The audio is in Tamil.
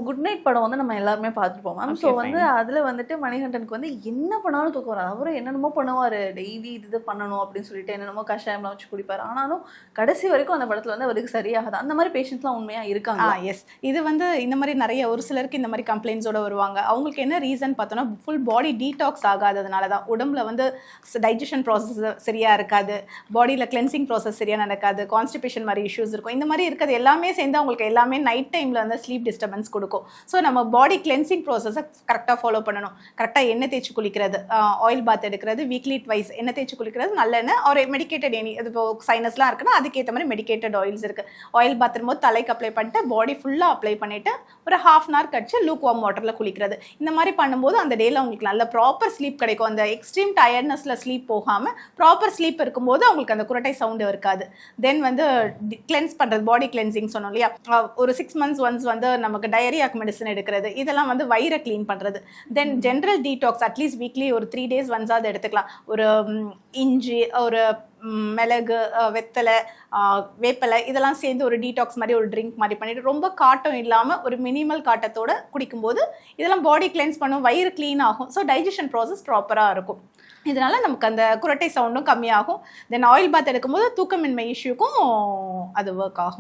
குட் நைட் படம் வந்து நம்ம எல்லாருமே பார்த்துருப்போம் மேம். ஸோ வந்து அதில் வந்துட்டு மணிகண்டனுக்கு வந்து என்ன பண்ணாலும் தூக்கம் வராது. அவரும் என்னென்னமோ பண்ணுவார், டெய்லி இது பண்ணணும் அப்படின்னு சொல்லிட்டு என்னென்னமோ கஷாயம்லாம் வச்சு குடிப்பார். ஆனாலும் கடைசி வரைக்கும் அந்த படத்தில் வந்து அவருக்கு சரியாகாது. அந்த மாதிரி பேஷண்ட்ஸ்லாம் உண்மையாக இருக்காங்க. எஸ், இது வந்து இந்த மாதிரி நிறைய ஒரு சிலருக்கு இந்த மாதிரி கம்ப்ளைண்ட்ஸோட வருவாங்க. அவங்களுக்கு என்ன ரீசன் பார்த்தோன்னா, ஃபுல் பாடி டீடாக்ஸ் ஆகாததுனால தான். உடம்புல வந்து டைஜஷன் ப்ராசஸ் சரியாக இருக்காது, பாடியில் கிளென்சிங் ப்ராசஸ் சரியாக நடக்காது, கான்ஸ்டிபேஷன் மாதிரி இஷ்யூஸ் இருக்கும். இந்த மாதிரி இருக்கிறது எல்லாமே சேர்ந்து அவங்களுக்கு எல்லாமே நைட் டைமில் வந்து ஸ்லீப் டிஸ்டர்பன்ஸ் கொடுக்கும். ஸோ நம்ம பாடி கிளென்சிங் ப்ராசஸை கரெக்டாக ஃபாலோ பண்ணணும். கரெக்டாக எண்ணெய் தேய்ச்சி குளிக்கிறது, ஆயில் பாத் எடுக்கிறது, வீக்லி ட்வைஸ் எண்ணெய் தேய்ச்சி குளிக்கிறது, நல்லெண்ணெய் ஒரு மெடிக்கேட்டட் எனி, இது இப்போ சைனஸ்லாம் இருக்குன்னா அதுக்கேற்ற மாதிரி மெடிக்கேட்டட் ஆயில்ஸ் இருக்குது. ஆயில் பாத் போது தலைக்கு அப்ளை பண்ணிட்டு பாடி ஃபுல்லாக அப்ளை பண்ணிவிட்டு ஒரு ½ hour கழிச்சு லூக் வார்ம் வாட்டரில் குளிக்கிறது. இந்த மாதிரி பண்ணும்போது அந்த டேயில் அவங்களுக்கு நல்ல ப்ராப்பர் ஸ்லீப் கிடைக்கும். அந்த எக்ஸ்ட்ரீம் டயர்ட்னஸில் ஸ்லீப் போகாமல் ப்ராப்பர் ஸ்லீப் இருக்கும்போது அவங்களுக்கு அந்த குரட்டை சவுண்டு இருக்காது. தென் வந்து கிளென்ஸ் பண்ணுறது, பாடி கிளென்சிங் சொன்னோம் இல்லையா, ஒரு 6 months ஒன்ஸ் வந்து நமக்கு டயரியாக்கு மெடிசன் எடுக்கிறது, இதெல்லாம் வந்து வயிறை க்ளீன் பண்ணுறது. தென் ஜென்ரல் டீடாக்ஸ் அட்லீஸ்ட் வீக்லி ஒரு 3 days ஒன்ஸாவது எடுத்துக்கலாம். ஒரு இஞ்சி, ஒரு மிளகு, வெத்தலை, வேப்பலை, இதெல்லாம் சேர்ந்து ஒரு டீடாக்ஸ் மாதிரி ஒரு ட்ரிங்க் மாதிரி பண்ணிட்டு ரொம்ப காட்டம் இல்லாமல் ஒரு மினிமல் காட்டத்தோடு குடிக்கும்போது இதெல்லாம் பாடி கிளென்ஸ் பண்ணும், வயிறு க்ளீன் ஆகும். ஸோ டைஜஷன் ப்ராசஸ் ப்ராப்பராக இருக்கும். இதனால் நமக்கு அந்த குரட்டை சவுண்டும் கம்மியாகும். தென் ஆயில் பாத் எடுக்கும்போது தூக்கமின்மை இஷ்யூக்கும் அது ஒர்க் ஆகும்.